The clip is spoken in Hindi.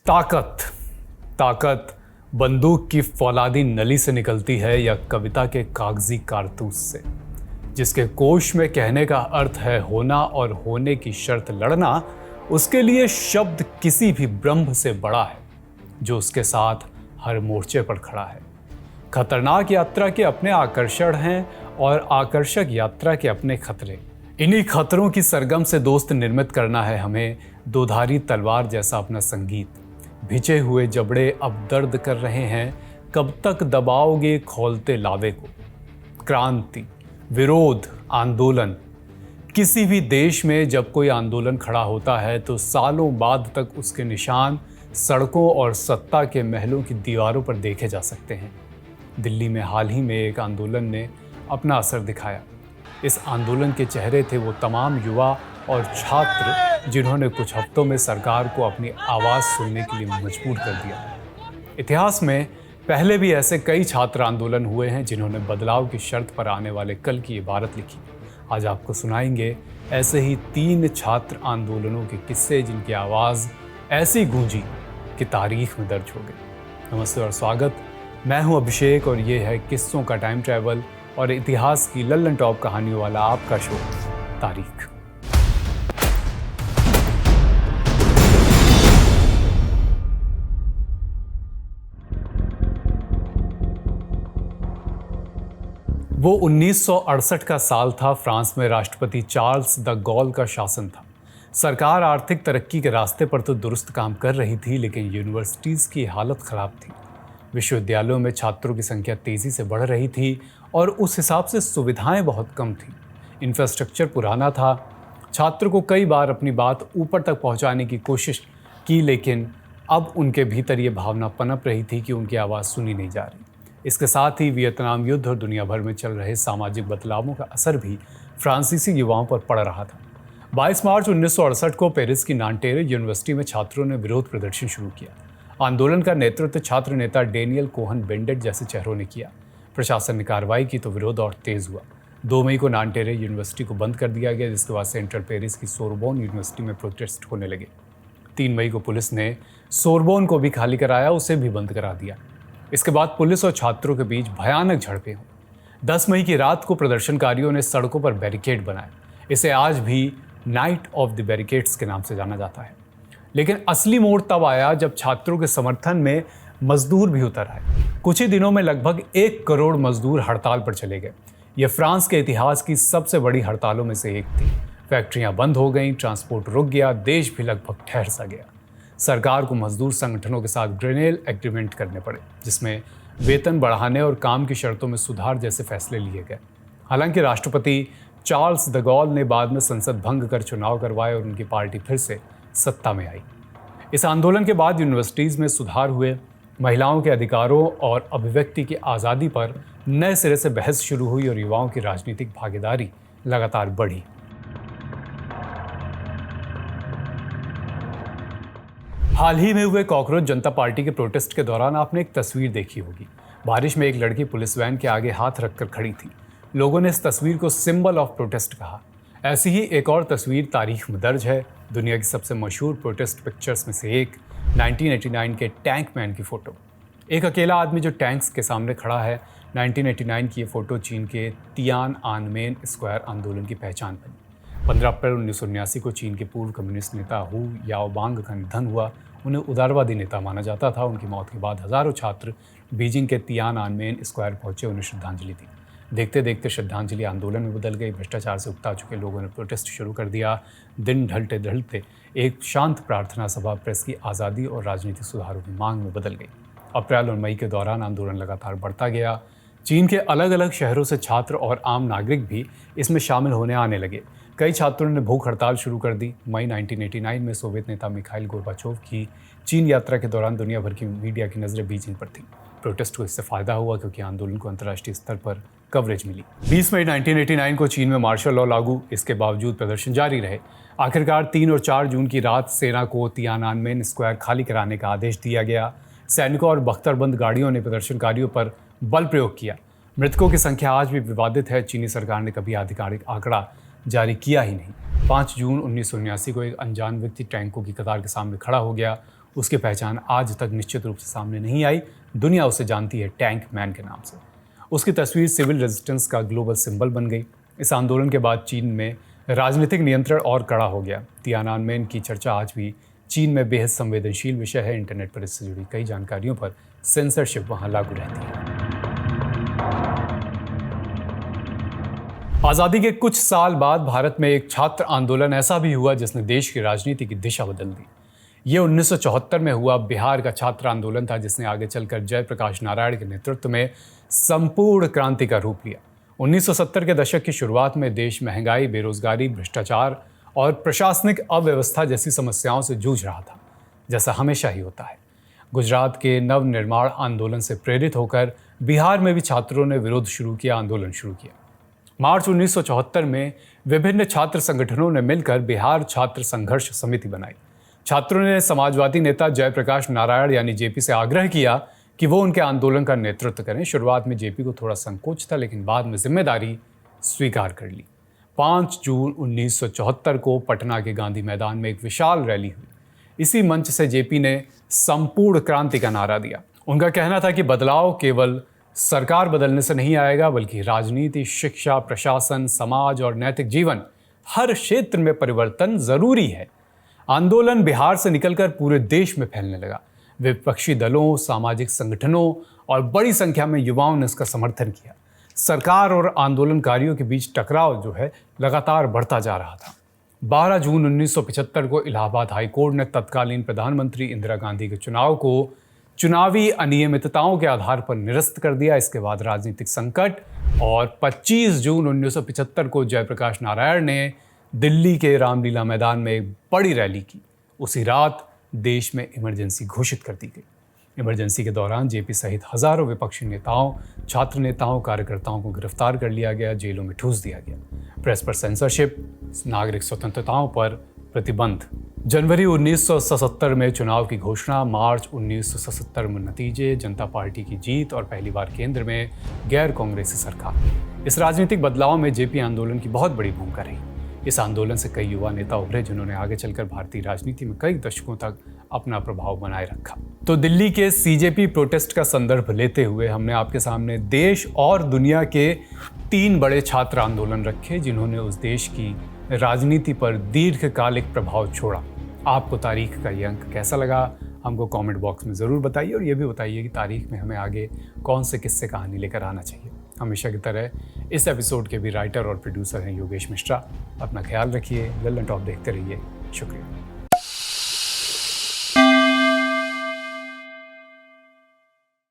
ताकत ताकत बंदूक की फौलादी नली से निकलती है या कविता के कागजी कारतूस से। जिसके कोश में कहने का अर्थ है होना और होने की शर्त लड़ना, उसके लिए शब्द किसी भी ब्रह्म से बड़ा है जो उसके साथ हर मोर्चे पर खड़ा है। खतरनाक यात्रा के अपने आकर्षण हैं और आकर्षक यात्रा के अपने खतरे। इन्हीं खतरों की सरगम से दोस्त निर्मित करना है हमें दोधारी तलवार जैसा अपना संगीत। भिजे हुए जबड़े अब दर्द कर रहे हैं, कब तक दबाओगे खोलते लावे को। क्रांति, विरोध, आंदोलन। किसी भी देश में जब कोई आंदोलन खड़ा होता है तो सालों बाद तक उसके निशान सड़कों और सत्ता के महलों की दीवारों पर देखे जा सकते हैं। दिल्ली में हाल ही में एक आंदोलन ने अपना असर दिखाया। इस आंदोलन के चेहरे थे वो तमाम युवा और छात्र जिन्होंने कुछ हफ्तों में सरकार को अपनी आवाज़ सुनने के लिए मजबूर कर दिया। इतिहास में पहले भी ऐसे कई छात्र आंदोलन हुए हैं जिन्होंने बदलाव की शर्त पर आने वाले कल की इबारत लिखी। आज आपको सुनाएंगे ऐसे ही 3 छात्र आंदोलनों के किस्से जिनकी आवाज़ ऐसी गूंजी कि तारीख में दर्ज हो गई। नमस्ते और स्वागत। मैं हूं अभिषेक और ये है किस्सों का टाइम ट्रैवल और इतिहास की लल्लन टॉप कहानियों वाला आपका शो तारीख। वो 1968 का साल था। फ्रांस में राष्ट्रपति चार्ल्स द गॉल का शासन था। सरकार आर्थिक तरक्की के रास्ते पर तो दुरुस्त काम कर रही थी, लेकिन यूनिवर्सिटीज़ की हालत ख़राब थी। विश्वविद्यालयों में छात्रों की संख्या तेज़ी से बढ़ रही थी और उस हिसाब से सुविधाएं बहुत कम थी। इंफ्रास्ट्रक्चर पुराना था। छात्र को कई बार अपनी बात ऊपर तक पहुंचाने की कोशिश की, लेकिन अब उनके भीतर ये भावना पनप रही थी कि उनकी आवाज़ सुनी नहीं जा रही। इसके साथ ही वियतनाम युद्ध और दुनिया भर में चल रहे सामाजिक बदलावों का असर भी फ्रांसीसी युवाओं पर पड़ रहा था। 22 मार्च 1968 को पेरिस की नांटेरे यूनिवर्सिटी में छात्रों ने विरोध प्रदर्शन शुरू किया। आंदोलन का नेतृत्व छात्र नेता डेनियल कोहन बेंडेट जैसे चेहरों ने किया। प्रशासन ने कार्रवाई की तो विरोध और तेज हुआ। 2 मई को नांटेरे यूनिवर्सिटी को बंद कर दिया गया, जिसके बाद सेंट्रल पेरिस की सोरबोन यूनिवर्सिटी में प्रोटेस्ट होने लगे। 3 मई को पुलिस ने सोरबोन को भी खाली कराया, उसे भी बंद करा दिया। इसके बाद पुलिस और छात्रों के बीच भयानक झड़पें हुई। 10 मई की रात को प्रदर्शनकारियों ने सड़कों पर बैरिकेड बनाए। इसे आज भी नाइट ऑफ द बैरिकेड्स के नाम से जाना जाता है। लेकिन असली मोड़ तब आया जब छात्रों के समर्थन में मजदूर भी उतर आए। कुछ ही दिनों में लगभग 1 करोड़ मजदूर हड़ताल पर चले गए। यह फ्रांस के इतिहास की सबसे बड़ी हड़तालों में से एक थी। फैक्ट्रियां बंद हो गईं, ट्रांसपोर्ट रुक गया, देश भी लगभग ठहर सा गया। सरकार को मजदूर संगठनों के साथ ग्रेनेल एग्रीमेंट करने पड़े, जिसमें वेतन बढ़ाने और काम की शर्तों में सुधार जैसे फैसले लिए गए। हालांकि राष्ट्रपति चार्ल्स द गॉल ने बाद में संसद भंग कर चुनाव करवाए और उनकी पार्टी फिर से सत्ता में आई। इस आंदोलन के बाद यूनिवर्सिटीज़ में सुधार हुए। महिलाओं के अधिकारों और अभिव्यक्ति की आज़ादी पर नए सिरे से बहस शुरू हुई और युवाओं की राजनीतिक भागीदारी लगातार बढ़ी। हाल ही में हुए कॉकरोच जनता पार्टी के प्रोटेस्ट के दौरान आपने एक तस्वीर देखी होगी। बारिश में एक लड़की पुलिस वैन के आगे हाथ रखकर खड़ी थी। लोगों ने इस तस्वीर को सिंबल ऑफ प्रोटेस्ट कहा। ऐसी ही एक और तस्वीर तारीख में दर्ज है। दुनिया की सबसे मशहूर प्रोटेस्ट पिक्चर्स में से एक 1989 के टैंक मैन की फ़ोटो। एक अकेला आदमी जो टैंक्स के सामने खड़ा है। 1989 की ये फ़ोटो चीन के तियानआनमेन स्क्वायर आंदोलन की पहचान बनी। 15 अप्रैल 1979 को चीन के पूर्व कम्युनिस्ट नेता हु याओबांग का निधन हुआ। उन्हें उदारवादी नेता माना जाता था। उनकी मौत के बाद हज़ारों छात्र बीजिंग के तियानआनमेन स्क्वायर पहुंचे, उन्हें श्रद्धांजलि दी। देखते देखते श्रद्धांजलि आंदोलन में बदल गई। भ्रष्टाचार से उकता चुके लोगों ने प्रोटेस्ट शुरू कर दिया। दिन ढलते ढलते एक शांत प्रार्थना सभा प्रेस की आज़ादी और राजनीतिक सुधारों की मांग में बदल गई। अप्रैल और मई के दौरान आंदोलन लगातार बढ़ता गया। चीन के अलग अलग शहरों से छात्र और आम नागरिक भी इसमें शामिल होने आने लगे। कई छात्रों ने भूख हड़ताल शुरू कर दी। मई 1989 में सोवियत नेता मिखाइल गोर्बाचोव की चीन यात्रा के दौरान दुनिया भर की मीडिया की नज़रें बीजिंग पर थी। प्रोटेस्ट को इससे फ़ायदा हुआ क्योंकि आंदोलन को अंतर्राष्ट्रीय स्तर पर कवरेज मिली। 20 मई 1989 को चीन में मार्शल लॉ लागू। इसके बावजूद प्रदर्शन जारी रहे। आखिरकार 3 और 4 जून की रात सेना को तियानआनमेन स्क्वायर खाली कराने का आदेश दिया गया। सैनिकों और बख्तरबंद गाड़ियों ने प्रदर्शनकारियों पर बल प्रयोग किया। मृतकों की संख्या आज भी विवादित है। चीनी सरकार ने कभी आधिकारिक आंकड़ा जारी किया ही नहीं। 5 जून 1979 को एक अनजान व्यक्ति टैंकों की कतार के सामने खड़ा हो गया। उसकी पहचान आज तक निश्चित रूप से सामने नहीं आई। दुनिया उसे जानती है टैंक मैन के नाम से। उसकी तस्वीर सिविल रेजिस्टेंस का ग्लोबल सिंबल बन गई। इस आंदोलन के बाद चीन में राजनीतिक नियंत्रण और कड़ा हो गया। तियानानमेन की चर्चा आज भी चीन में बेहद संवेदनशील विषय है। इंटरनेट पर इससे जुड़ी कई जानकारियों पर सेंसरशिप वहां लागू रहती है। आज़ादी के कुछ साल बाद भारत में एक छात्र आंदोलन ऐसा भी हुआ जिसने देश की राजनीति की दिशा बदल दी। ये 1974 में हुआ बिहार का छात्र आंदोलन था, जिसने आगे चलकर जयप्रकाश नारायण के नेतृत्व में संपूर्ण क्रांति का रूप लिया। 1970 के दशक की शुरुआत में देश महंगाई, बेरोजगारी, भ्रष्टाचार और प्रशासनिक अव्यवस्था जैसी समस्याओं से जूझ रहा था, जैसा हमेशा ही होता है। गुजरात के नवनिर्माण आंदोलन से प्रेरित होकर बिहार में भी छात्रों ने विरोध शुरू किया, आंदोलन शुरू किया। मार्च 1974 में विभिन्न छात्र संगठनों ने मिलकर बिहार छात्र संघर्ष समिति बनाई। छात्रों ने समाजवादी नेता जयप्रकाश नारायण यानी जेपी से आग्रह किया कि वो उनके आंदोलन का नेतृत्व करें। शुरुआत में जेपी को थोड़ा संकोच था, लेकिन बाद में जिम्मेदारी स्वीकार कर ली। 5 जून 1974 को पटना के गांधी मैदान में एक विशाल रैली हुई। इसी मंच से जेपी ने संपूर्ण क्रांति का नारा दिया। उनका कहना था कि बदलाव केवल सरकार बदलने से नहीं आएगा, बल्कि राजनीति, शिक्षा, प्रशासन, समाज और नैतिक जीवन, हर क्षेत्र में परिवर्तन जरूरी है। आंदोलन बिहार से निकलकर पूरे देश में फैलने लगा। विपक्षी दलों, सामाजिक संगठनों और बड़ी संख्या में युवाओं ने इसका समर्थन किया। सरकार और आंदोलनकारियों के बीच टकराव जो है लगातार बढ़ता जा रहा था। 12 जून 1975 को इलाहाबाद हाईकोर्ट ने तत्कालीन प्रधानमंत्री इंदिरा गांधी के चुनाव को चुनावी अनियमितताओं के आधार पर निरस्त कर दिया। इसके बाद राजनीतिक संकट और 25 जून 1975 को जयप्रकाश नारायण ने दिल्ली के रामलीला मैदान में एक बड़ी रैली की। उसी रात देश में इमरजेंसी घोषित कर दी गई। इमरजेंसी के दौरान जेपी सहित हजारों विपक्षी नेताओं, छात्र नेताओं, कार्यकर्ताओं को गिरफ्तार कर लिया गया, जेलों में ठूस दिया गया। प्रेस पर सेंसरशिप, नागरिक स्वतंत्रताओं पर प्रतिबंध। जनवरी 1977 में चुनाव की घोषणा, मार्च 1977 में नतीजे, जनता पार्टी की जीत और पहली बार केंद्र में गैर कांग्रेसी सरकार। इस राजनीतिक बदलाव में जेपी आंदोलन की बहुत बड़ी भूमिका रही। इस आंदोलन से कई युवा नेता उभरे जिन्होंने आगे चलकर भारतीय राजनीति में कई दशकों तक अपना प्रभाव बनाए रखा। तो दिल्ली के सीजेपी प्रोटेस्ट का संदर्भ लेते हुए हमने आपके सामने देश और दुनिया के 3 बड़े छात्र आंदोलन रखे जिन्होंने उस देश की राजनीति पर दीर्घकालिक प्रभाव छोड़ा। आपको तारीख का ये अंक कैसा लगा, हमको कमेंट बॉक्स में ज़रूर बताइए और ये भी बताइए कि तारीख में हमें आगे कौन से किस्से कहानी लेकर आना चाहिए। हमेशा की तरह इस एपिसोड के भी राइटर और प्रोड्यूसर हैं योगेश मिश्रा। अपना ख्याल रखिए, लल्लन टॉप देखते रहिए। शुक्रिया।